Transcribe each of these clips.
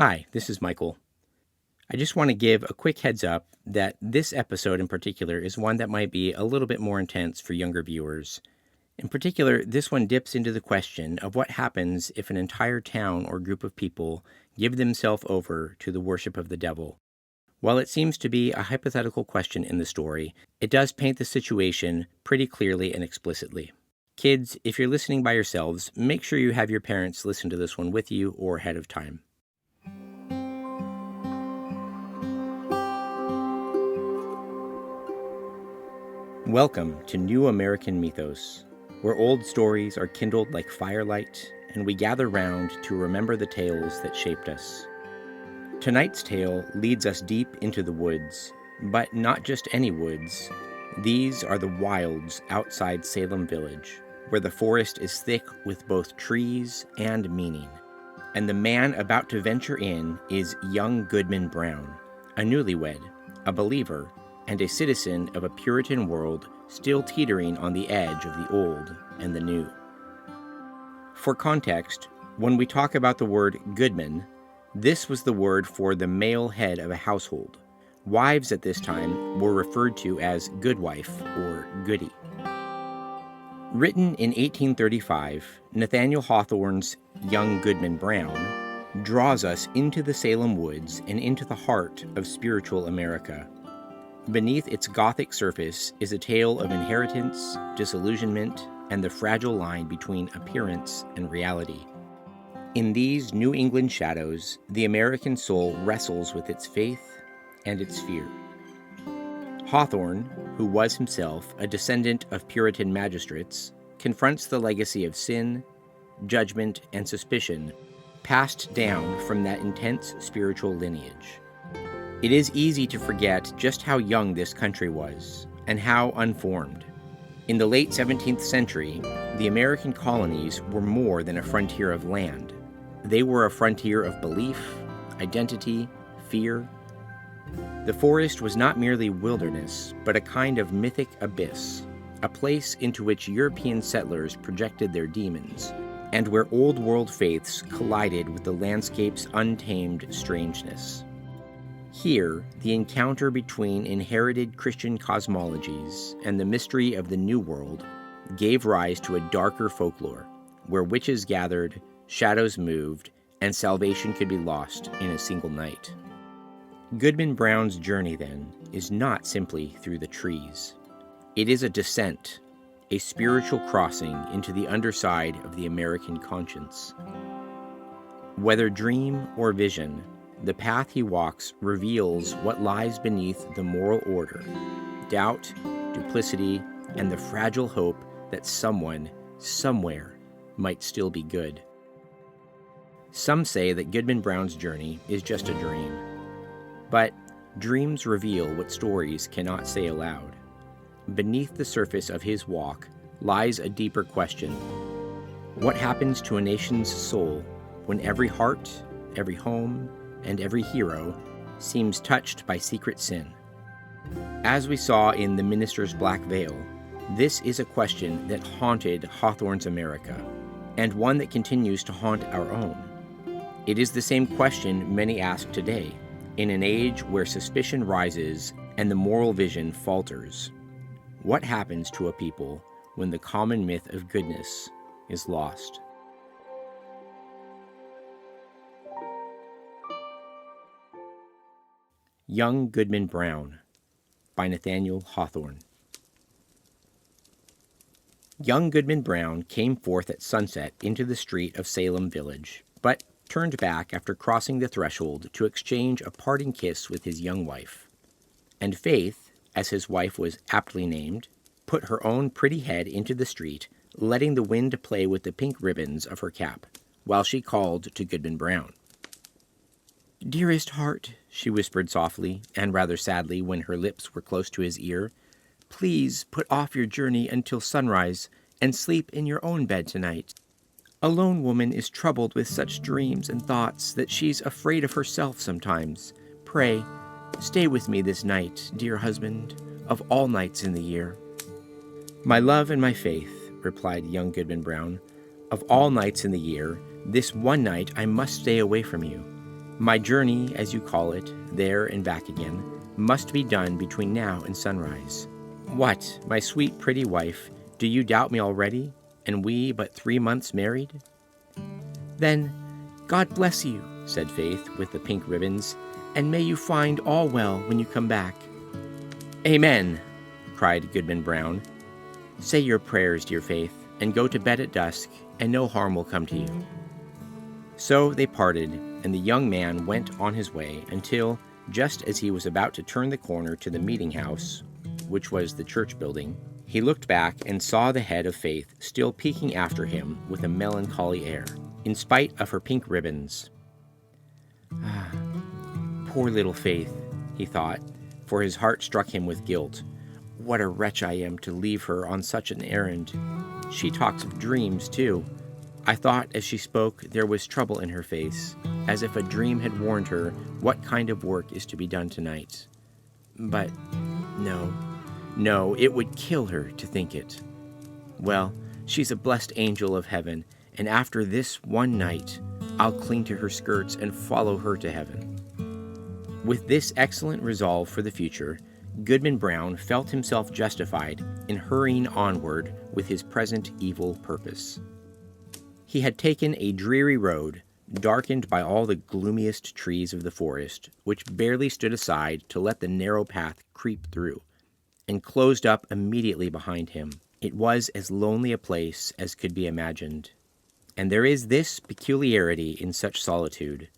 Hi, this is Michael. I just want to give a quick heads up that this episode in particular is one that might be a little bit more intense for younger viewers. In particular, this one dips into the question of what happens if an entire town or group of people give themselves over to the worship of the devil. While it seems to be a hypothetical question in the story, it does paint the situation pretty clearly and explicitly. Kids, if you're listening by yourselves, make sure you have your parents listen to this one with you or ahead of time. Welcome to New American Mythos, where old stories are kindled like firelight, and we gather round to remember the tales that shaped us. Tonight's tale leads us deep into the woods, but not just any woods. These are the wilds outside Salem Village, where the forest is thick with both trees and meaning. And the man about to venture in is young Goodman Brown, a newlywed, a believer, and a citizen of a Puritan world still teetering on the edge of the old and the new. For context, when we talk about the word Goodman, this was the word for the male head of a household. Wives at this time were referred to as goodwife or goody. Written in 1835, Nathanael Hawthorne's Young Goodman Brown draws us into the Salem woods and into the heart of spiritual America. Beneath its Gothic surface is a tale of inheritance, disillusionment, and the fragile line between appearance and reality. In these New England shadows, the American soul wrestles with its faith and its fear. Hawthorne, who was himself a descendant of Puritan magistrates, confronts the legacy of sin, judgment, and suspicion passed down from that intense spiritual lineage. It is easy to forget just how young this country was, and how unformed. In the late 17th century, the American colonies were more than a frontier of land. They were a frontier of belief, identity, fear. The forest was not merely wilderness, but a kind of mythic abyss, a place into which European settlers projected their demons, and where old world faiths collided with the landscape's untamed strangeness. Here, the encounter between inherited Christian cosmologies and the mystery of the New World gave rise to a darker folklore, where witches gathered, shadows moved, and salvation could be lost in a single night. Goodman Brown's journey, then, is not simply through the trees. It is a descent, a spiritual crossing into the underside of the American conscience. Whether dream or vision, the path he walks reveals what lies beneath the moral order, doubt, duplicity, and the fragile hope that someone, somewhere, might still be good. Some say that Goodman Brown's journey is just a dream. But dreams reveal what stories cannot say aloud. Beneath the surface of his walk lies a deeper question. What happens to a nation's soul when every heart, every home, and every hero seems touched by secret sin? As we saw in The Minister's Black Veil, this is a question that haunted Hawthorne's America, and one that continues to haunt our own. It is the same question many ask today, in an age where suspicion rises and the moral vision falters. What happens to a people when the common myth of goodness is lost? Young Goodman Brown by Nathanael Hawthorne. Young Goodman Brown came forth at sunset into the street of Salem Village, but turned back after crossing the threshold to exchange a parting kiss with his young wife. And Faith, as his wife was aptly named, put her own pretty head into the street, letting the wind play with the pink ribbons of her cap, while she called to Goodman Brown. "Dearest heart," she whispered softly and rather sadly when her lips were close to his ear, "please put off your journey until sunrise and sleep in your own bed tonight. A lone woman is troubled with such dreams and thoughts that she's afraid of herself sometimes. Pray, stay with me this night, dear husband, of all nights in the year." "My love and my faith," replied young Goodman Brown, "of all nights in the year, this one night I must stay away from you. My journey, as you call it, there and back again, must be done between now and sunrise. What, my sweet pretty wife, do you doubt me already, and we but 3 months married? Then, God bless you, said Faith with the pink ribbons, and may you find all well when you come back. Amen, cried Goodman Brown. Say your prayers, dear Faith, and go to bed at dusk, and no harm will come to you. So they parted, and the young man went on his way until, just as he was about to turn the corner to the meeting house, which was the church building, he looked back and saw the head of Faith still peeking after him with a melancholy air, in spite of her pink ribbons. Ah, poor little Faith, he thought, for his heart struck him with guilt. What a wretch I am to leave her on such an errand. She talks of dreams, too. I thought as she spoke there was trouble in her face, as if a dream had warned her what kind of work is to be done tonight. But no, it would kill her to think it. Well, she's a blessed angel of heaven, and after this one night, I'll cling to her skirts and follow her to heaven. With this excellent resolve for the future, Goodman Brown felt himself justified in hurrying onward with his present evil purpose. He had taken a dreary road, darkened by all the gloomiest trees of the forest, which barely stood aside to let the narrow path creep through, and closed up immediately behind him. It was as lonely a place as could be imagined. And there is this peculiarity in such solitude,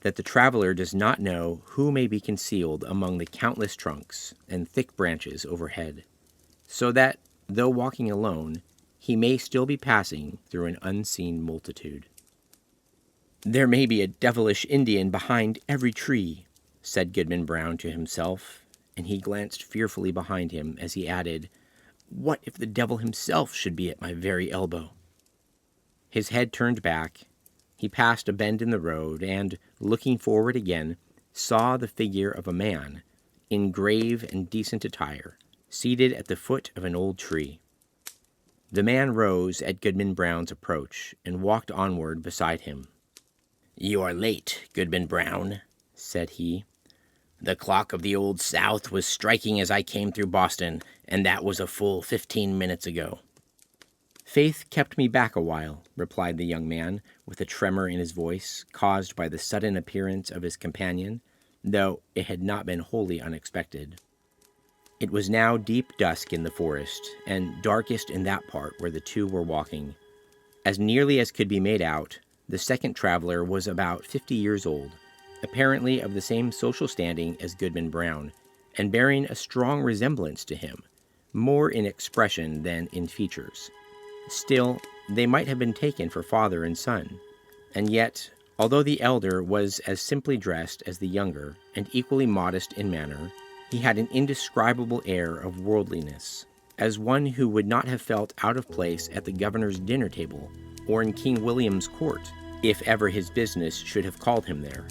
that the traveler does not know who may be concealed among the countless trunks and thick branches overhead, so that, though walking alone, he may still be passing through an unseen multitude. There may be a devilish Indian behind every tree, said Goodman Brown to himself, and he glanced fearfully behind him as he added, What if the devil himself should be at my very elbow? His head turned back. He passed a bend in the road and, looking forward again, saw the figure of a man, in grave and decent attire, seated at the foot of an old tree. The man rose at Goodman Brown's approach and walked onward beside him. You are late, Goodman Brown, said he. The clock of the Old South was striking as I came through Boston, and that was a full 15 minutes ago. Faith kept me back a while, replied the young man, with a tremor in his voice, caused by the sudden appearance of his companion, though it had not been wholly unexpected. It was now deep dusk in the forest, and darkest in that part where the two were walking. As nearly as could be made out, the second traveler was about 50 years old, apparently of the same social standing as Goodman Brown, and bearing a strong resemblance to him, more in expression than in features. Still, they might have been taken for father and son, and yet, although the elder was as simply dressed as the younger, and equally modest in manner, he had an indescribable air of worldliness, as one who would not have felt out of place at the governor's dinner table, or in King William's court, if ever his business should have called him there.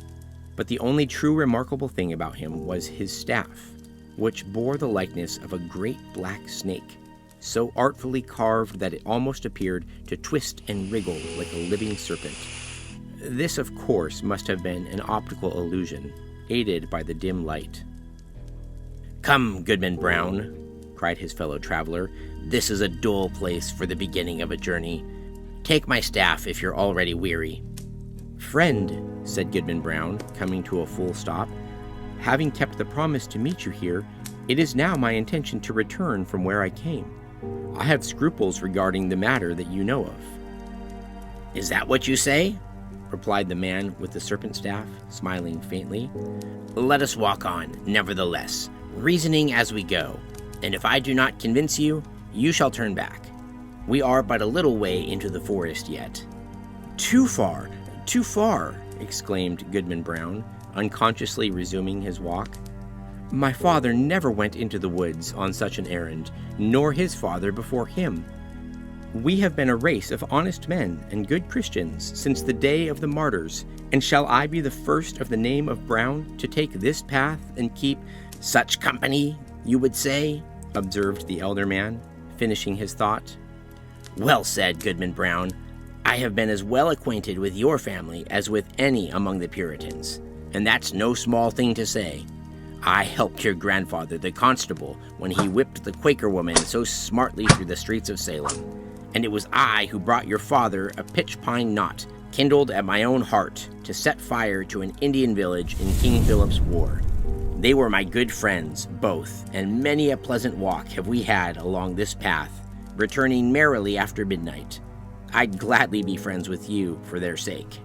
But the only true remarkable thing about him was his staff, which bore the likeness of a great black snake, so artfully carved that it almost appeared to twist and wriggle like a living serpent. This, of course, must have been an optical illusion, aided by the dim light. Come, Goodman Brown, cried his fellow traveler, this is a dull place for the beginning of a journey. Take my staff if you're already weary. Friend, said Goodman Brown, coming to a full stop, having kept the promise to meet you here, it is now my intention to return from where I came. I have scruples regarding the matter that you know of. Is that what you say? Replied the man with the serpent staff, smiling faintly. Let us walk on, nevertheless, reasoning as we go, and if I do not convince you, you shall turn back. We are but a little way into the forest yet. Too far, exclaimed Goodman Brown, unconsciously resuming his walk. My father never went into the woods on such an errand, nor his father before him. We have been a race of honest men and good Christians since the day of the martyrs, and shall I be the first of the name of Brown to take this path and keep such company, you would say? Observed the elder man, finishing his thought. Well said, Goodman Brown. I have been as well acquainted with your family as with any among the Puritans, and that's no small thing to say. I helped your grandfather, the constable, when he whipped the Quaker woman so smartly through the streets of Salem. And it was I who brought your father a pitch pine knot, kindled at my own heart, to set fire to an Indian village in King Philip's War. They were my good friends, both, and many a pleasant walk have we had along this path, returning merrily after midnight. I'd gladly be friends with you for their sake."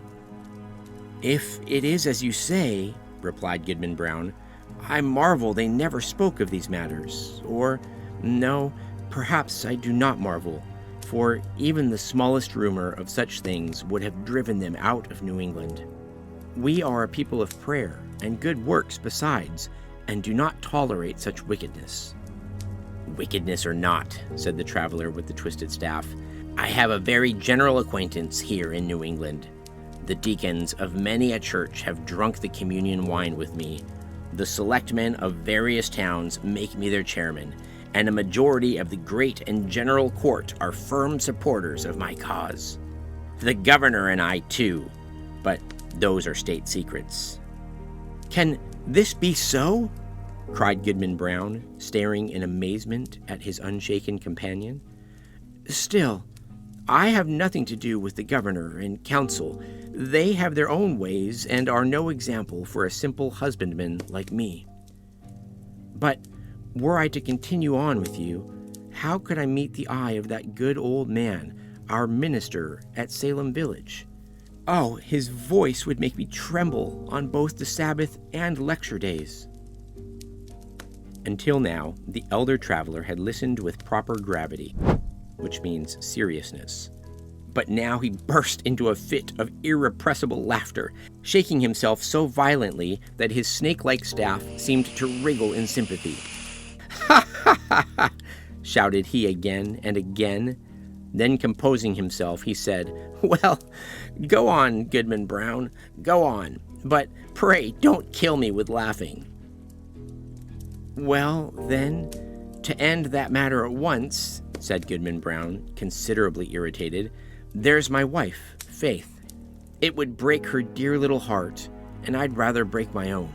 "If it is as you say," replied Goodman Brown, "I marvel they never spoke of these matters. Or, no, perhaps I do not marvel, for even the smallest rumor of such things would have driven them out of New England. We are a people of prayer and good works besides, and do not tolerate such wickedness." "Wickedness or not," said the traveler with the twisted staff, "I have a very general acquaintance here in New England. The deacons of many a church have drunk the communion wine with me. The selectmen of various towns make me their chairman, and a majority of the great and general court are firm supporters of my cause. The governor and I, too, but those are state secrets." "Can this be so?" cried Goodman Brown, staring in amazement at his unshaken companion. "Still, I have nothing to do with the governor and council. They have their own ways and are no example for a simple husbandman like me. But were I to continue on with you, how could I meet the eye of that good old man, our minister at Salem Village? Oh, his voice would make me tremble on both the Sabbath and lecture days." Until now, the elder traveler had listened with proper gravity, which means seriousness. But now he burst into a fit of irrepressible laughter, shaking himself so violently that his snake-like staff seemed to wriggle in sympathy. "Ha ha ha ha!" shouted he again and again. Then, composing himself, he said, "Well, go on, Goodman Brown, go on, but pray don't kill me with laughing." "Well, then, to end that matter at once," said Goodman Brown, considerably irritated, "there's my wife, Faith. It would break her dear little heart, and I'd rather break my own."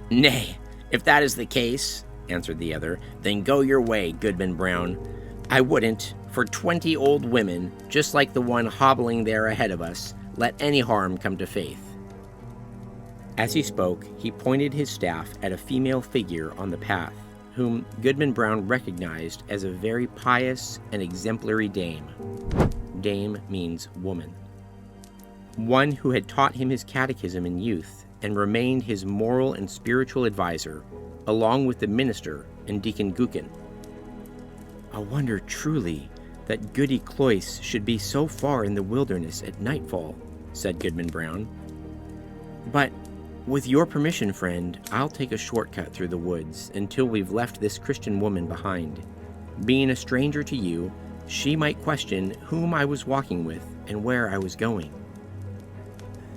"Nay, if that is the case," answered the other, "then go your way, Goodman Brown. I wouldn't, for 20 old women, just like the one hobbling there ahead of us, let any harm come to Faith." As he spoke, he pointed his staff at a female figure on the path, whom Goodman Brown recognized as a very pious and exemplary dame. Dame means woman. One who had taught him his catechism in youth and remained his moral and spiritual advisor, along with the minister and Deacon Gookin. "A wonder truly that Goody Cloyce should be so far in the wilderness at nightfall," said Goodman Brown. "But with your permission, friend, I'll take a shortcut through the woods until we've left this Christian woman behind. Being a stranger to you, she might question whom I was walking with and where I was going."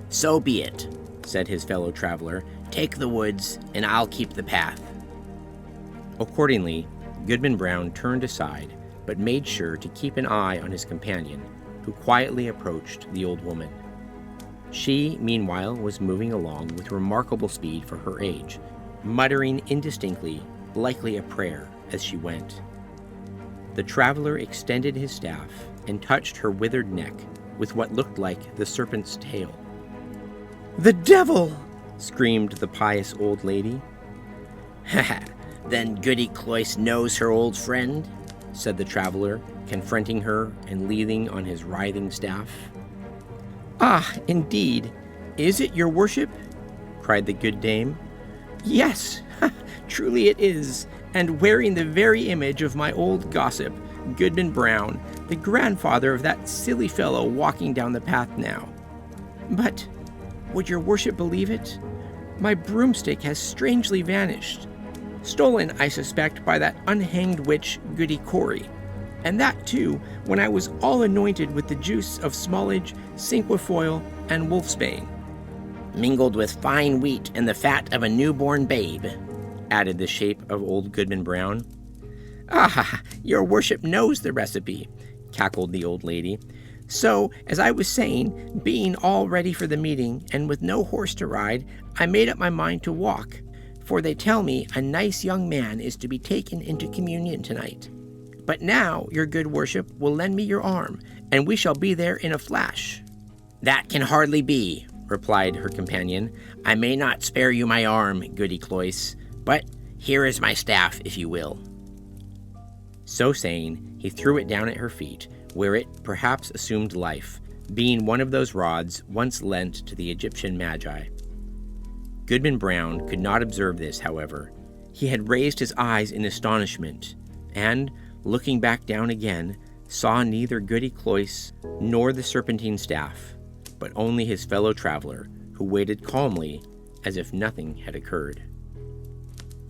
"So be it," said his fellow traveler. "Take the woods, and I'll keep the path." Accordingly, Goodman Brown turned aside, but made sure to keep an eye on his companion, who quietly approached the old woman. She, meanwhile, was moving along with remarkable speed for her age, muttering indistinctly, likely a prayer, as she went. The traveler extended his staff and touched her withered neck with what looked like the serpent's tail. "The devil!" screamed the pious old lady. "Ha ha! Then Goody Cloyce knows her old friend?" said the traveler, confronting her and leaning on his writhing staff. "Ah, indeed! Is it, your worship?" cried the good dame. "Yes, truly it is, and wearing the very image of my old gossip, Goodman Brown, the grandfather of that silly fellow walking down the path now. But, would your worship believe it? My broomstick has strangely vanished. Stolen, I suspect, by that unhanged witch, Goody Cory. And that, too, when I was all anointed with the juice of smallage, cinquefoil, and wolfsbane." "Mingled with fine wheat and the fat of a newborn babe," added the shape of old Goodman Brown. "Ah, your worship knows the recipe," cackled the old lady. So, as I was saying, being all ready for the meeting and with no horse to ride, I made up my mind to walk, for they tell me a nice young man is to be taken into communion tonight. But now your good worship will lend me your arm, and we shall be there in a flash." "That can hardly be," replied her companion. "I may not spare you my arm, Goody Cloyce, but here is my staff, if you will." So saying, he threw it down at her feet, where it perhaps assumed life, being one of those rods once lent to the Egyptian magi. Goodman Brown could not observe this, however. He had raised his eyes in astonishment, and, looking back down again, saw neither Goody Cloyce nor the serpentine staff, but only his fellow traveler, who waited calmly as if nothing had occurred.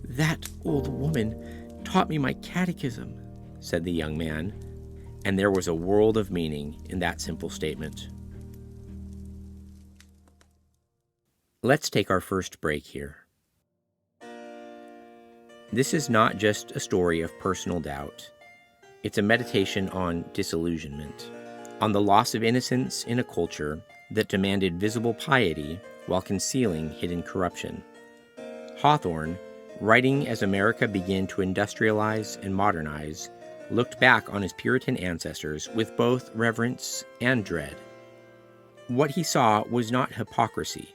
"That old woman taught me my catechism," said the young man, and there was a world of meaning in that simple statement. Let's take our first break here. This is not just a story of personal doubt. It's a meditation on disillusionment, on the loss of innocence in a culture that demanded visible piety while concealing hidden corruption. Hawthorne, writing as America began to industrialize and modernize, looked back on his Puritan ancestors with both reverence and dread. What he saw was not hypocrisy,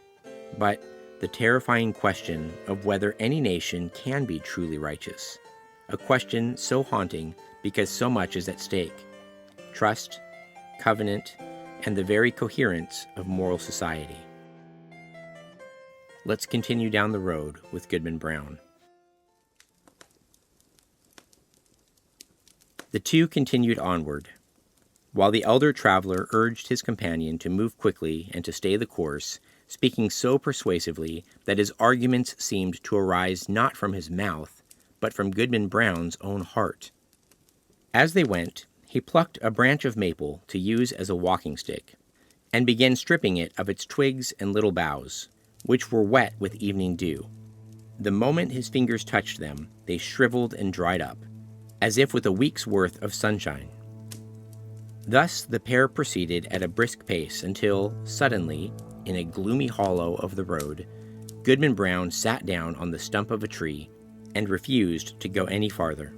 but the terrifying question of whether any nation can be truly righteous, a question so haunting because so much is at stake: trust, covenant, and the very coherence of moral society. Let's continue down the road with Goodman Brown. The two continued onward. While the elder traveler urged his companion to move quickly and to stay the course, speaking so persuasively that his arguments seemed to arise not from his mouth, but from Goodman Brown's own heart. As they went, he plucked a branch of maple to use as a walking stick, and began stripping it of its twigs and little boughs, which were wet with evening dew. The moment his fingers touched them, they shriveled and dried up, as if with a week's worth of sunshine. Thus the pair proceeded at a brisk pace until, suddenly, in a gloomy hollow of the road, Goodman Brown sat down on the stump of a tree and refused to go any farther.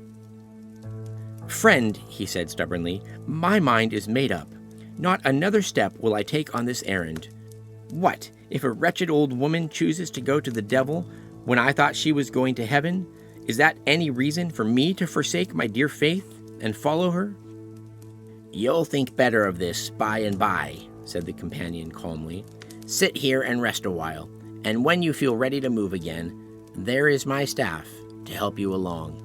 "Friend," he said stubbornly, "my mind is made up. Not another step will I take on this errand. What, if a wretched old woman chooses to go to the devil when I thought she was going to heaven? Is that any reason for me to forsake my dear faith and follow her?" "You'll think better of this by and by," said the companion calmly. "Sit here and rest a while, and when you feel ready to move again, there is my staff to help you along."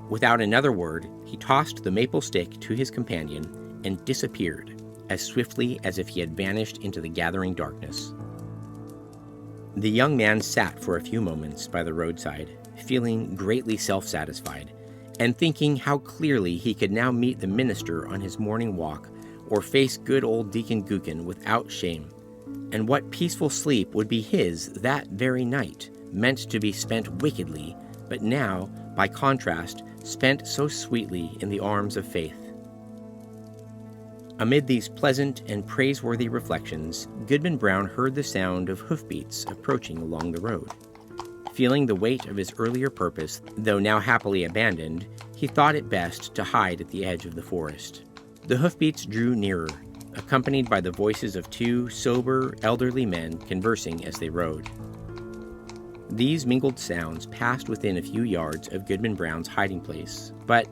Without another word, he tossed the maple stick to his companion and disappeared as swiftly as if he had vanished into the gathering darkness. The young man sat for a few moments by the roadside, feeling greatly self-satisfied, and thinking how clearly he could now meet the minister on his morning walk or face good old Deacon Gookin without shame, and what peaceful sleep would be his that very night, meant to be spent wickedly, but now, by contrast, spent so sweetly in the arms of faith. Amid these pleasant and praiseworthy reflections, Goodman Brown heard the sound of hoofbeats approaching along the road. Feeling the weight of his earlier purpose, though now happily abandoned, he thought it best to hide at the edge of the forest. The hoofbeats drew nearer, accompanied by the voices of two sober, elderly men conversing as they rode. These mingled sounds passed within a few yards of Goodman Brown's hiding place, but,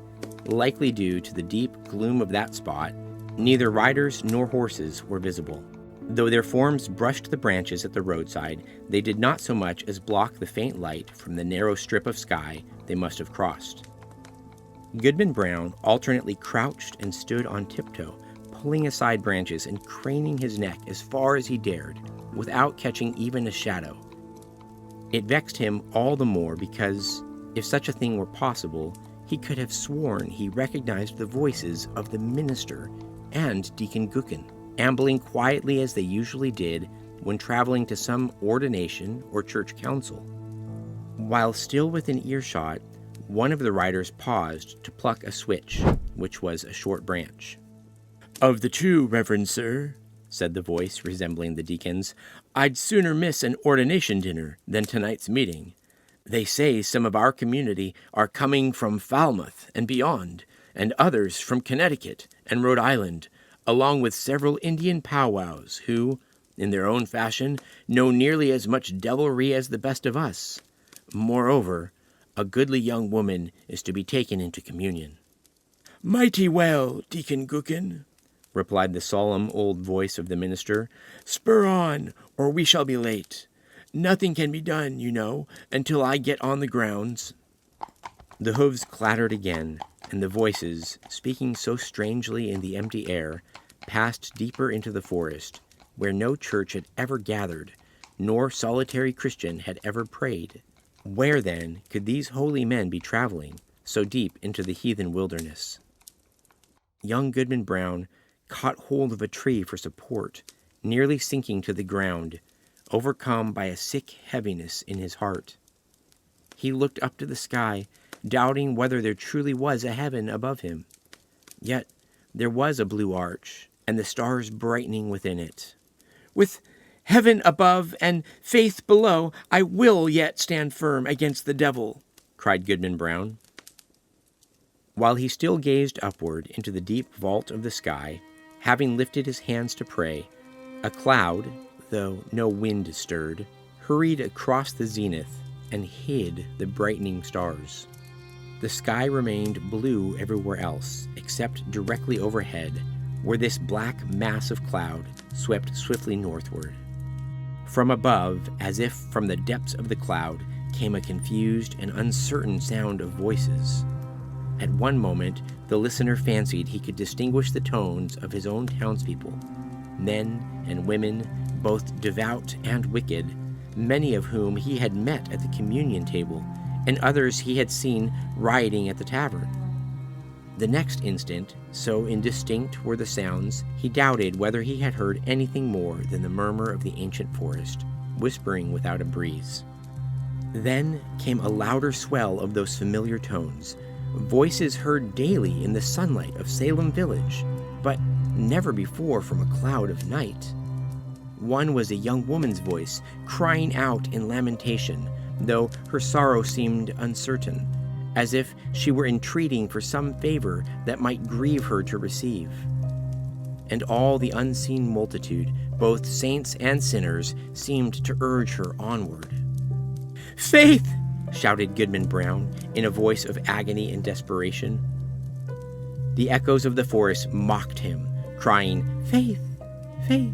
likely due to the deep gloom of that spot, neither riders nor horses were visible. Though their forms brushed the branches at the roadside, they did not so much as block the faint light from the narrow strip of sky they must have crossed. Goodman Brown alternately crouched and stood on tiptoe, pulling aside branches and craning his neck as far as he dared, without catching even a shadow. It vexed him all the more because, if such a thing were possible, he could have sworn he recognized the voices of the minister and Deacon Gookin, ambling quietly as they usually did when traveling to some ordination or church council. While still within earshot, one of the riders paused to pluck a switch, which was a short branch. "Of the two, Reverend Sir," said the voice resembling the deacon's, "I'd sooner miss an ordination dinner than tonight's meeting. They say some of our community are coming from Falmouth and beyond, and others from Connecticut and Rhode Island, along with several Indian powwows who, in their own fashion, know nearly as much devilry as the best of us. Moreover, a goodly young woman is to be taken into communion." "Mighty well, Deacon Gookin," replied the solemn old voice of the minister. "Spur on, or we shall be late. Nothing can be done, you know, until I get on the grounds." The hooves clattered again, and the voices, speaking so strangely in the empty air, passed deeper into the forest, where no church had ever gathered, nor solitary Christian had ever prayed. Where, then, could these holy men be traveling, so deep into the heathen wilderness? Young Goodman Brown caught hold of a tree for support, nearly sinking to the ground, overcome by a sick heaviness in his heart. He looked up to the sky, doubting whether there truly was a heaven above him. Yet there was a blue arch, and the stars brightening within it. "With heaven above and faith below, I will yet stand firm against the devil," cried Goodman Brown. While he still gazed upward into the deep vault of the sky, having lifted his hands to pray, a cloud, though no wind stirred, hurried across the zenith and hid the brightening stars. The sky remained blue everywhere else, except directly overhead, where this black mass of cloud swept swiftly northward. From above, as if from the depths of the cloud, came a confused and uncertain sound of voices. At one moment, the listener fancied he could distinguish the tones of his own townspeople, men and women, both devout and wicked, many of whom he had met at the communion table, and others he had seen rioting at the tavern. The next instant, so indistinct were the sounds, he doubted whether he had heard anything more than the murmur of the ancient forest, whispering without a breeze. Then came a louder swell of those familiar tones, voices heard daily in the sunlight of Salem village, but never before from a cloud of night. One was a young woman's voice, crying out in lamentation, though her sorrow seemed uncertain, as if she were entreating for some favor that might grieve her to receive. And all the unseen multitude, both saints and sinners, seemed to urge her onward. "Faith!" shouted Goodman Brown, in a voice of agony and desperation. The echoes of the forest mocked him, crying, "Faith! Faith!"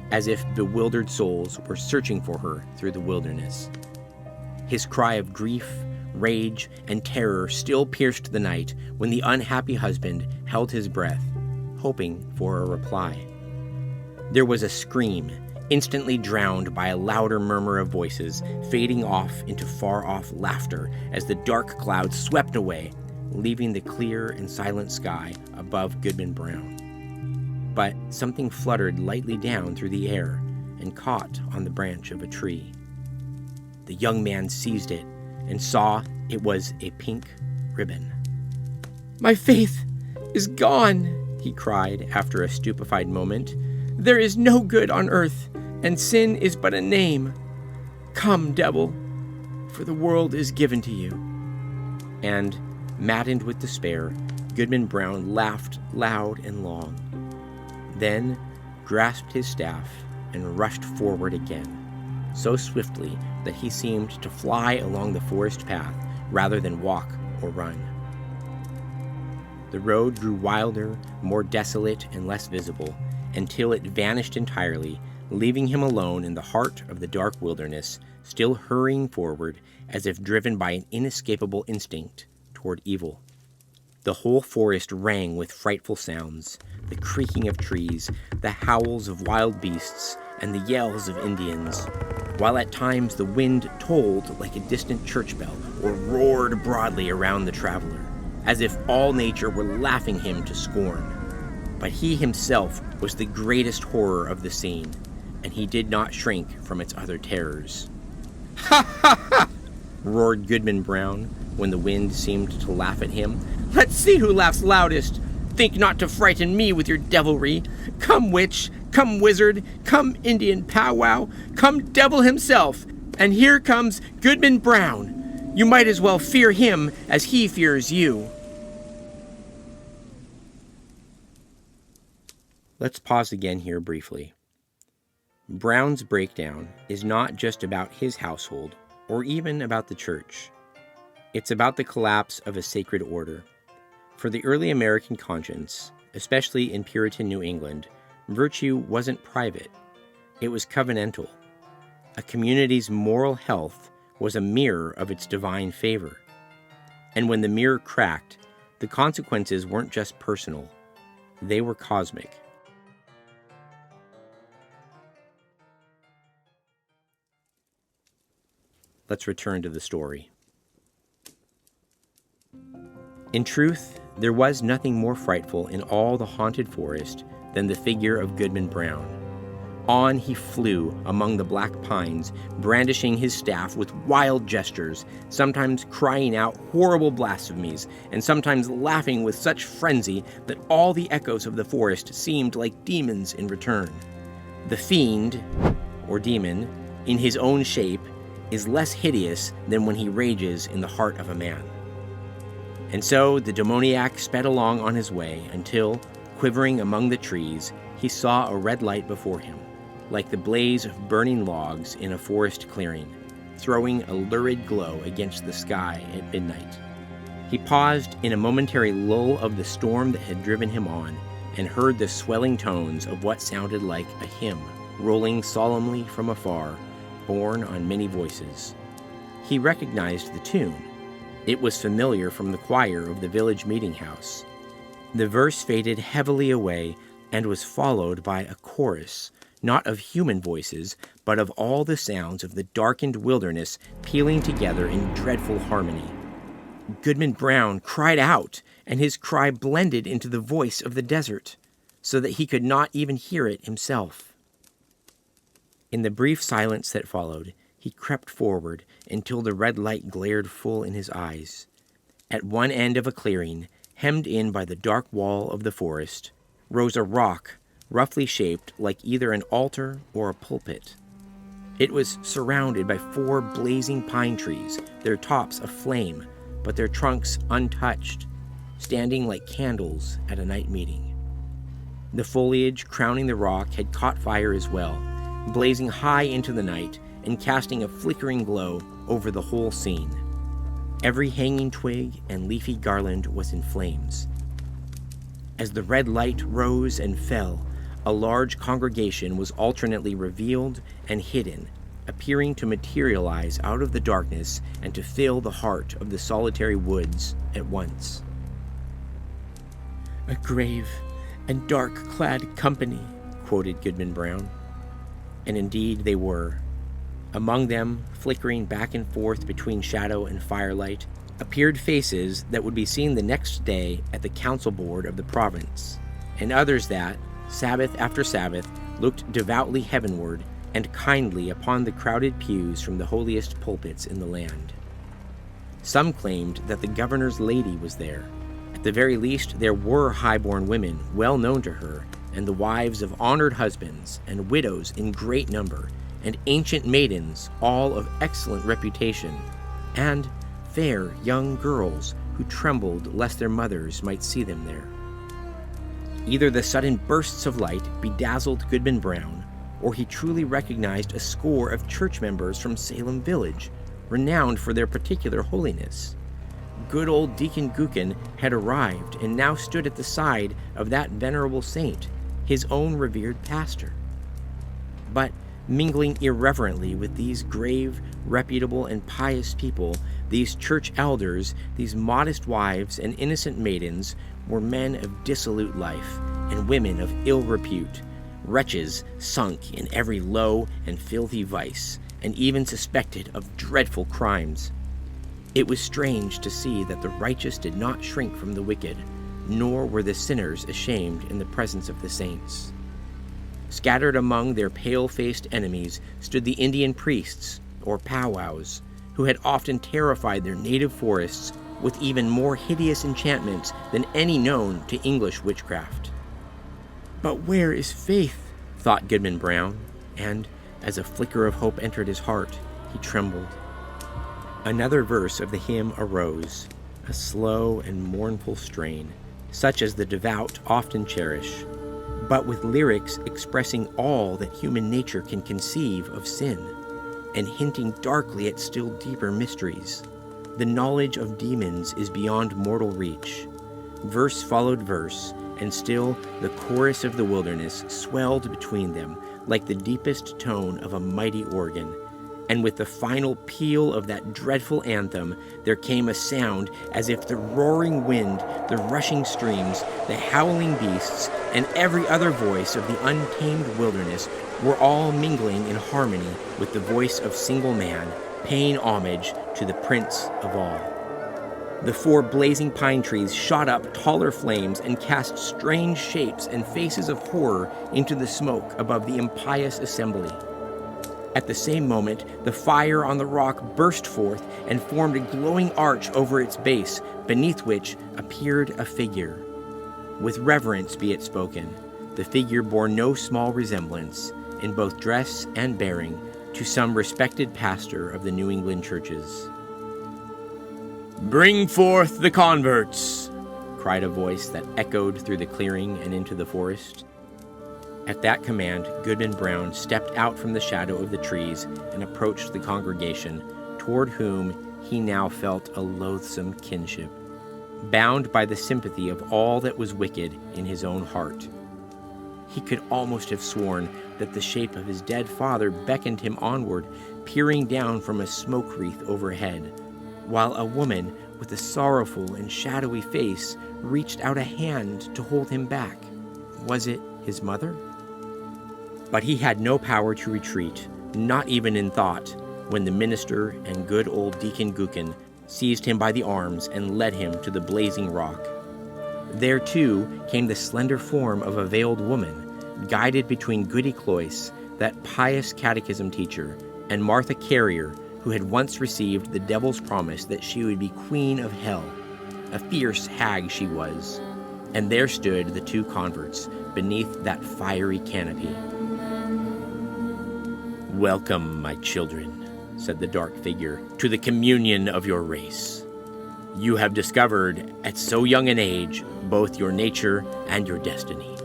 as if bewildered souls were searching for her through the wilderness. His cry of grief, rage, and terror still pierced the night when the unhappy husband held his breath, hoping for a reply. There was a scream, instantly drowned by a louder murmur of voices, fading off into far-off laughter as the dark clouds swept away, leaving the clear and silent sky above Goodman Brown. But something fluttered lightly down through the air and caught on the branch of a tree. The young man seized it and saw it was a pink ribbon. "My faith is gone," he cried after a stupefied moment. "There is no good on earth, and sin is but a name. Come, devil, for the world is given to you." And, maddened with despair, Goodman Brown laughed loud and long, then grasped his staff and rushed forward again, so swiftly that he seemed to fly along the forest path rather than walk or run. The road grew wilder, more desolate, and less visible, until it vanished entirely, leaving him alone in the heart of the dark wilderness, still hurrying forward as if driven by an inescapable instinct toward evil. The whole forest rang with frightful sounds, the creaking of trees, the howls of wild beasts, and the yells of Indians, while at times the wind tolled like a distant church bell or roared broadly around the traveler, as if all nature were laughing him to scorn. But he himself was the greatest horror of the scene, and he did not shrink from its other terrors. "Ha ha ha!" roared Goodman Brown, when the wind seemed to laugh at him. "Let's see who laughs loudest. Think not to frighten me with your devilry. Come witch, come wizard, come Indian powwow, come devil himself, and here comes Goodman Brown. You might as well fear him as he fears you. Let's pause again here briefly. Brown's breakdown is not just about his household or even about the church. It's about the collapse of a sacred order. For the early American conscience, especially in Puritan New England, virtue wasn't private. It was covenantal. A community's moral health was a mirror of its divine favor. And when the mirror cracked, the consequences weren't just personal. They were cosmic. Let's return to the story. In truth, there was nothing more frightful in all the haunted forest than the figure of Goodman Brown. On he flew among the black pines, brandishing his staff with wild gestures, sometimes crying out horrible blasphemies, and sometimes laughing with such frenzy that all the echoes of the forest seemed like demons in return. The fiend, or demon, in his own shape, is less hideous than when he rages in the heart of a man. And so the demoniac sped along on his way until, quivering among the trees, he saw a red light before him, like the blaze of burning logs in a forest clearing, throwing a lurid glow against the sky at midnight. He paused in a momentary lull of the storm that had driven him on, and heard the swelling tones of what sounded like a hymn, rolling solemnly from afar, borne on many voices. He recognized the tune. It was familiar from the choir of the village meeting house. The verse faded heavily away and was followed by a chorus, not of human voices, but of all the sounds of the darkened wilderness pealing together in dreadful harmony. Goodman Brown cried out, and his cry blended into the voice of the desert, so that he could not even hear it himself. In the brief silence that followed, he crept forward until the red light glared full in his eyes. At one end of a clearing, hemmed in by the dark wall of the forest, rose a rock roughly shaped like either an altar or a pulpit. It was surrounded by 4 blazing pine trees, their tops aflame, but their trunks untouched, standing like candles at a night meeting. The foliage crowning the rock had caught fire as well, blazing high into the night and casting a flickering glow over the whole scene. Every hanging twig and leafy garland was in flames. As the red light rose and fell, a large congregation was alternately revealed and hidden, appearing to materialize out of the darkness and to fill the heart of the solitary woods at once. "A grave and dark-clad company," quoted Goodman Brown. And indeed they were. Among them, flickering back and forth between shadow and firelight, appeared faces that would be seen the next day at the council board of the province, and others that, Sabbath after Sabbath, looked devoutly heavenward and kindly upon the crowded pews from the holiest pulpits in the land. Some claimed that the governor's lady was there. At the very least, there were high-born women well known to her, and the wives of honored husbands, and widows in great number, and ancient maidens, all of excellent reputation, and fair young girls who trembled lest their mothers might see them there. Either the sudden bursts of light bedazzled Goodman Brown, or he truly recognized a score of church members from Salem village, renowned for their particular holiness. Good old Deacon Gookin had arrived and now stood at the side of that venerable saint, his own revered pastor. But mingling irreverently with these grave, reputable, and pious people, these church elders, these modest wives and innocent maidens, were men of dissolute life and women of ill repute, wretches sunk in every low and filthy vice, and even suspected of dreadful crimes. It was strange to see that the righteous did not shrink from the wicked, nor were the sinners ashamed in the presence of the saints. Scattered among their pale-faced enemies stood the Indian priests, or powwows, who had often terrified their native forests with even more hideous enchantments than any known to English witchcraft. But where is faith? Thought Goodman Brown, and as a flicker of hope entered his heart, he trembled. Another verse of the hymn arose, a slow and mournful strain, such as the devout often cherish, but with lyrics expressing all that human nature can conceive of sin, and hinting darkly at still deeper mysteries. The knowledge of demons is beyond mortal reach. Verse followed verse, and still the chorus of the wilderness swelled between them like the deepest tone of a mighty organ. And with the final peal of that dreadful anthem, there came a sound as if the roaring wind, the rushing streams, the howling beasts, and every other voice of the untamed wilderness were all mingling in harmony with the voice of single man, paying homage to the Prince of all. The 4 blazing pine trees shot up taller flames and cast strange shapes and faces of horror into the smoke above the impious assembly. At the same moment, the fire on the rock burst forth and formed a glowing arch over its base, beneath which appeared a figure. With reverence be it spoken, the figure bore no small resemblance, in both dress and bearing, to some respected pastor of the New England churches. "Bring forth the converts!" cried a voice that echoed through the clearing and into the forest. At that command, Goodman Brown stepped out from the shadow of the trees and approached the congregation, toward whom he now felt a loathsome kinship, bound by the sympathy of all that was wicked in his own heart. He could almost have sworn that the shape of his dead father beckoned him onward, peering down from a smoke wreath overhead, while a woman with a sorrowful and shadowy face reached out a hand to hold him back. Was it his mother? But he had no power to retreat, not even in thought, when the minister and good old Deacon Gookin seized him by the arms and led him to the blazing rock. There, too, came the slender form of a veiled woman, guided between Goody Cloyce, that pious catechism teacher, and Martha Carrier, who had once received the devil's promise that she would be queen of hell. A fierce hag she was. And there stood the 2 converts beneath that fiery canopy. "Welcome, my children," said the dark figure, "to the communion of your race. You have discovered, at so young an age, both your nature and your destiny.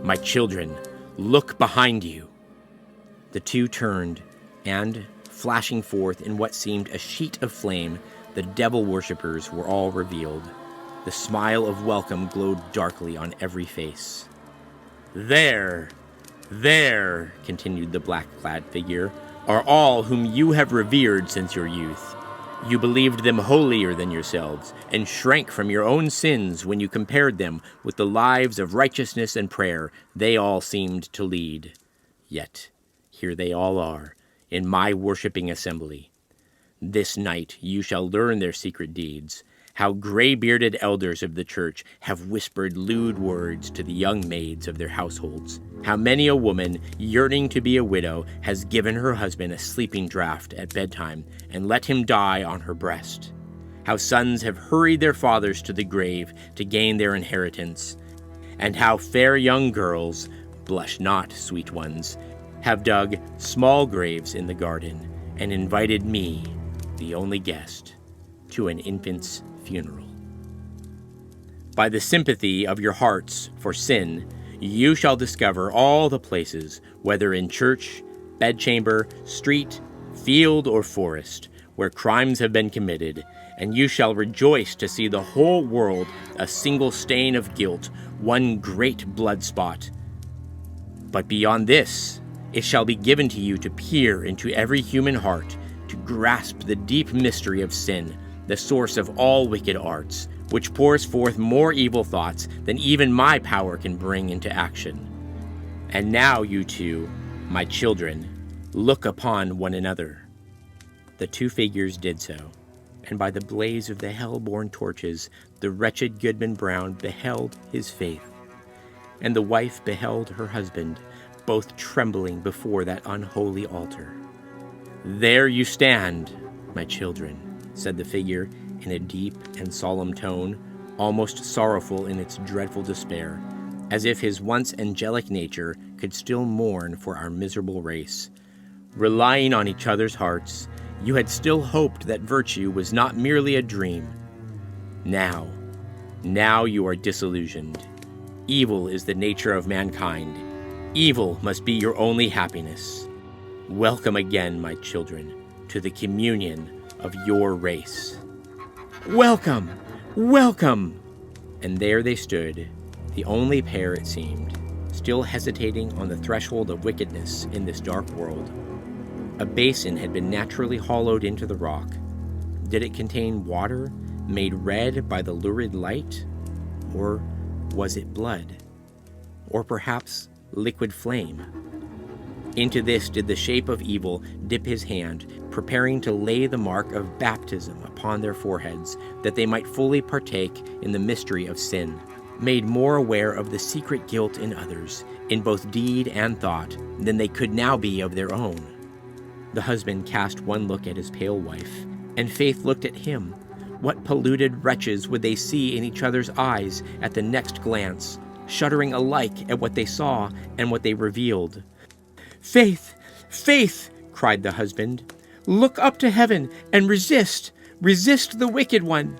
My children, look behind you." The 2 turned, and, flashing forth in what seemed a sheet of flame, the devil worshippers were all revealed. The smile of welcome glowed darkly on every face. There, continued the black-clad figure, "are all whom you have revered since your youth. You believed them holier than yourselves, and shrank from your own sins when you compared them with the lives of righteousness and prayer they all seemed to lead. Yet, here they all are, in my worshipping assembly. This night you shall learn their secret deeds, how gray-bearded elders of the church have whispered lewd words to the young maids of their households, how many a woman, yearning to be a widow, has given her husband a sleeping draught at bedtime and let him die on her breast, how sons have hurried their fathers to the grave to gain their inheritance, and how fair young girls, blush not, sweet ones, have dug small graves in the garden and invited me, the only guest, to an infant's funeral. By the sympathy of your hearts for sin, you shall discover all the places, whether in church, bedchamber, street, field, or forest, where crimes have been committed, and you shall rejoice to see the whole world a single stain of guilt, one great blood spot. But beyond this, it shall be given to you to peer into every human heart, to grasp the deep mystery of sin, the source of all wicked arts, which pours forth more evil thoughts than even my power can bring into action. And now you 2, my children, look upon one another." The 2 figures did so, and by the blaze of the hell-born torches, the wretched Goodman Brown beheld his faith, and the wife beheld her husband, both trembling before that unholy altar. "There you stand, my children," said the figure, in a deep and solemn tone, almost sorrowful in its dreadful despair, as if his once angelic nature could still mourn for our miserable race. Relying on each other's hearts, you had still hoped that virtue was not merely a dream. Now you are disillusioned. Evil is the nature of mankind. Evil must be your only happiness. Welcome again, my children, to the communion of your race. Welcome! Welcome! And there they stood, the only pair, it seemed, still hesitating on the threshold of wickedness in this dark world. A basin had been naturally hollowed into the rock. Did it contain water, made red by the lurid light? Or was it blood? Or perhaps liquid flame? Into this did the shape of evil dip his hand, preparing to lay the mark of baptism upon their foreheads, that they might fully partake in the mystery of sin, made more aware of the secret guilt in others, in both deed and thought, than they could now be of their own. The husband cast one look at his pale wife, and Faith looked at him. What polluted wretches would they see in each other's eyes at the next glance, shuddering alike at what they saw and what they revealed? "Faith! Faith!" cried the husband. "Look up to heaven and resist the wicked one."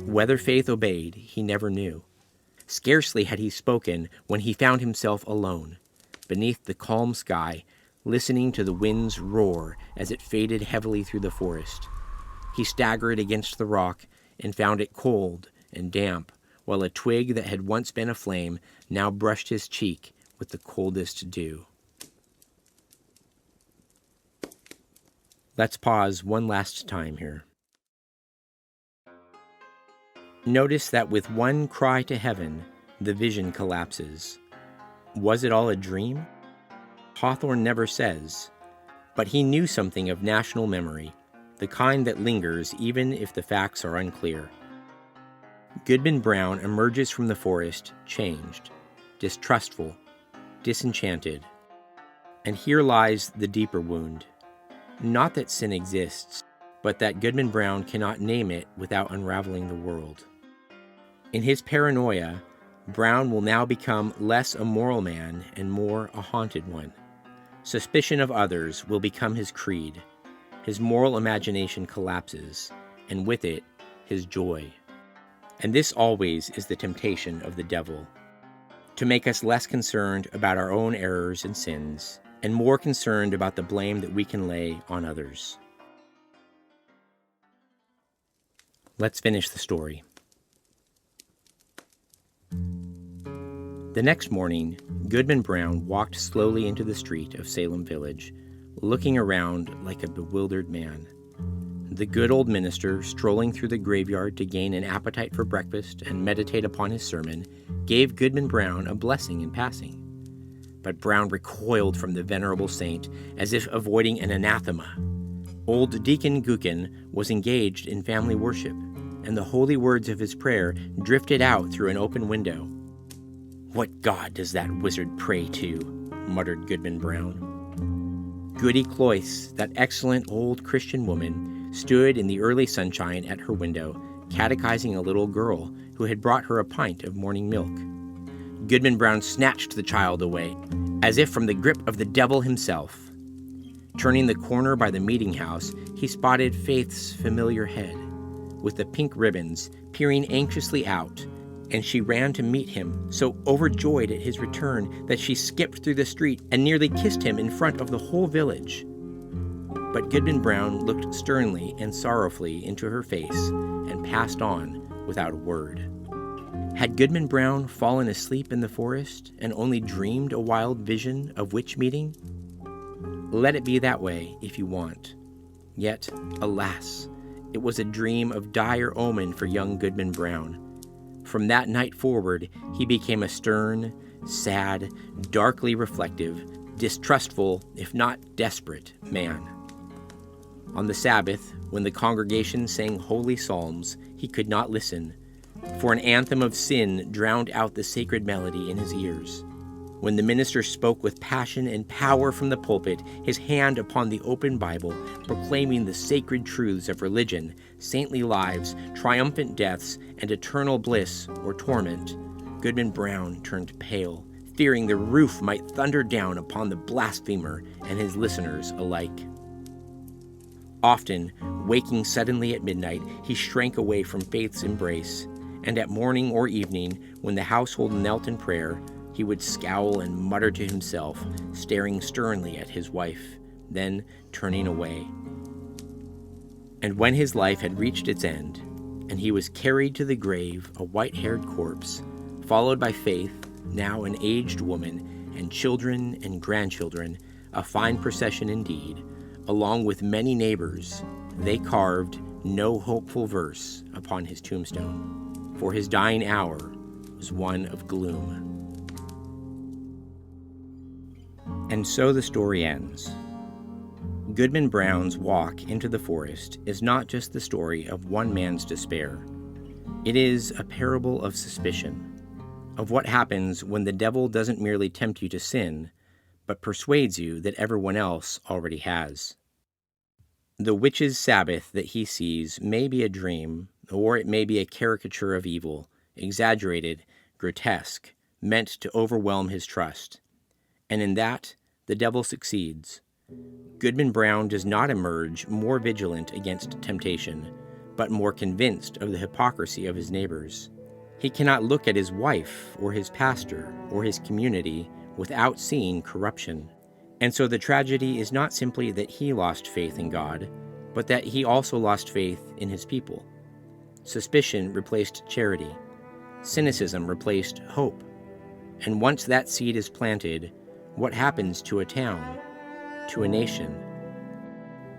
Whether Faith obeyed, he never knew. Scarcely had he spoken when he found himself alone, beneath the calm sky, listening to the wind's roar as it faded heavily through the forest. He staggered against the rock and found it cold and damp, while a twig that had once been aflame now brushed his cheek with the coldest dew. Let's pause one last time here. Notice that with one cry to heaven, the vision collapses. Was it all a dream? Hawthorne never says, but he knew something of national memory, the kind that lingers even if the facts are unclear. Goodman Brown emerges from the forest changed, distrustful, disenchanted. And here lies the deeper wound. Not that sin exists, but that Goodman Brown cannot name it without unraveling the world. In his paranoia, Brown will now become less a moral man and more a haunted one. Suspicion of others will become his creed. His moral imagination collapses, and with it, his joy. And this always is the temptation of the devil, to make us less concerned about our own errors and sins, and more concerned about the blame that we can lay on others. Let's finish the story. The next morning, Goodman Brown walked slowly into the street of Salem Village, looking around like a bewildered man. The good old minister, strolling through the graveyard to gain an appetite for breakfast and meditate upon his sermon, gave Goodman Brown a blessing in passing. But Brown recoiled from the venerable saint as if avoiding an anathema. Old Deacon Goodman was engaged in family worship, and the holy words of his prayer drifted out through an open window. "What God does that wizard pray to?" muttered Goodman Brown. Goody Cloyce, that excellent old Christian woman, stood in the early sunshine at her window, catechizing a little girl who had brought her a pint of morning milk. Goodman Brown snatched the child away, as if from the grip of the devil himself. Turning the corner by the meeting house, he spotted Faith's familiar head, with the pink ribbons, peering anxiously out, and she ran to meet him, so overjoyed at his return that she skipped through the street and nearly kissed him in front of the whole village. But Goodman Brown looked sternly and sorrowfully into her face and passed on without a word. Had Goodman Brown fallen asleep in the forest and only dreamed a wild vision of witch meeting? Let it be that way if you want. Yet, alas, it was a dream of dire omen for young Goodman Brown. From that night forward, he became a stern, sad, darkly reflective, distrustful, if not desperate, man. On the Sabbath, when the congregation sang holy psalms, he could not listen, for an anthem of sin drowned out the sacred melody in his ears. when the minister spoke with passion and power from the pulpit, his hand upon the open Bible, proclaiming the sacred truths of religion, saintly lives, triumphant deaths, and eternal bliss or torment, Goodman Brown turned pale, fearing the roof might thunder down upon the blasphemer and his listeners alike. Often, waking suddenly at midnight, he shrank away from faith's embrace, and at morning or evening, when the household knelt in prayer, he would scowl and mutter to himself, staring sternly at his wife, then turning away. And when his life had reached its end, and he was carried to the grave a white-haired corpse, followed by Faith, now an aged woman, and children and grandchildren, a fine procession indeed, along with many neighbors, they carved no hopeful verse upon his tombstone, for his dying hour was one of gloom. And so the story ends. Goodman Brown's walk into the forest is not just the story of one man's despair. It is a parable of suspicion, of what happens when the devil doesn't merely tempt you to sin, but persuades you that everyone else already has. The witch's Sabbath that he sees may be a dream, or it may be a caricature of evil, exaggerated, grotesque, meant to overwhelm his trust. And in that, the devil succeeds. Goodman Brown does not emerge more vigilant against temptation, but more convinced of the hypocrisy of his neighbors. He cannot look at his wife, or his pastor, or his community without seeing corruption. And so the tragedy is not simply that he lost faith in God, but that he also lost faith in his people. Suspicion replaced charity. Cynicism replaced hope. And once that seed is planted, what happens to a town, to a nation?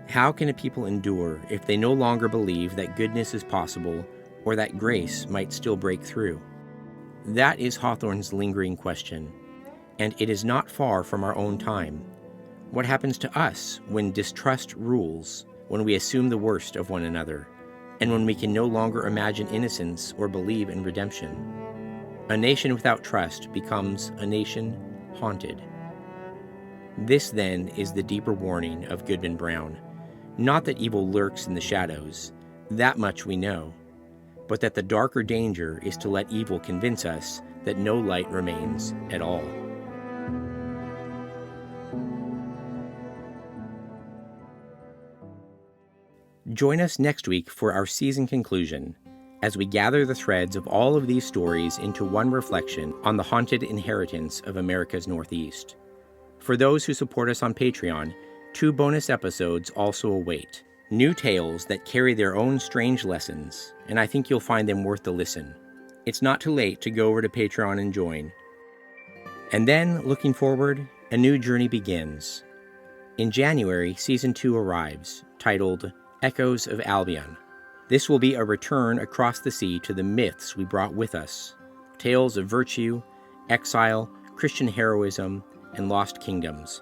How can a people endure if they no longer believe that goodness is possible or that grace might still break through? That is Hawthorne's lingering question, and it is not far from our own time. What happens to us when distrust rules, when we assume the worst of one another, and when we can no longer imagine innocence or believe in redemption? A nation without trust becomes a nation haunted. This, then, is the deeper warning of Goodman Brown. Not that evil lurks in the shadows, that much we know, but that the darker danger is to let evil convince us that no light remains at all. Join us next week for our season conclusion, as we gather the threads of all of these stories into one reflection on the haunted inheritance of America's Northeast. For those who support us on Patreon, 2 bonus episodes also await. New tales that carry their own strange lessons, and I think you'll find them worth the listen. It's not too late to go over to Patreon and join. And then, looking forward, a new journey begins. In January, Season 2 arrives, titled Echoes of Albion. This will be a return across the sea to the myths we brought with us. Tales of virtue, exile, Christian heroism, and lost kingdoms.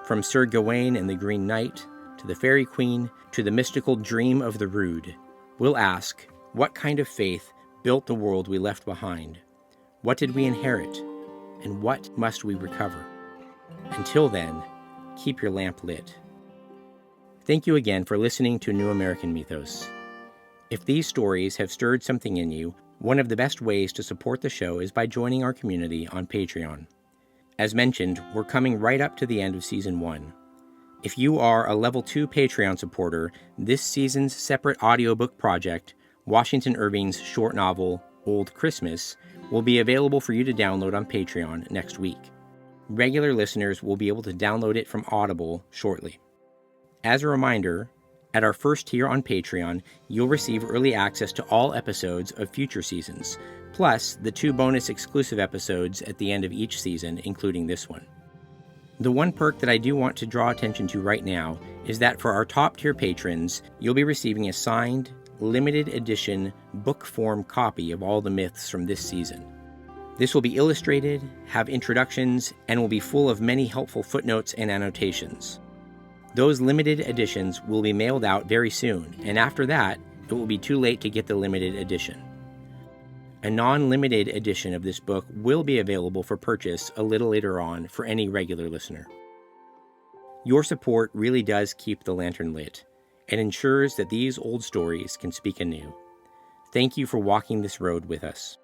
From Sir Gawain and the Green Knight, to the Fairy Queen, to the mystical dream of the Rood. We'll ask, what kind of faith built the world we left behind? What did we inherit? And what must we recover? Until then, keep your lamp lit. Thank you again for listening to New American Mythos. If these stories have stirred something in you, one of the best ways to support the show is by joining our community on Patreon. As mentioned, we're coming right up to the end of Season 1. If you are a Level 2 Patreon supporter, this season's separate audiobook project, Washington Irving's short novel, Old Christmas, will be available for you to download on Patreon next week. Regular listeners will be able to download it from Audible shortly. As a reminder, at our first tier on Patreon, you'll receive early access to all episodes of future seasons, plus the 2 bonus exclusive episodes at the end of each season, including this one. The one perk that I do want to draw attention to right now is that for our top tier patrons, you'll be receiving a signed, limited edition, book form copy of all the myths from this season. This will be illustrated, have introductions, and will be full of many helpful footnotes and annotations. Those limited editions will be mailed out very soon, and after that, it will be too late to get the limited edition. A non-limited edition of this book will be available for purchase a little later on for any regular listener. Your support really does keep the lantern lit and ensures that these old stories can speak anew. Thank you for walking this road with us.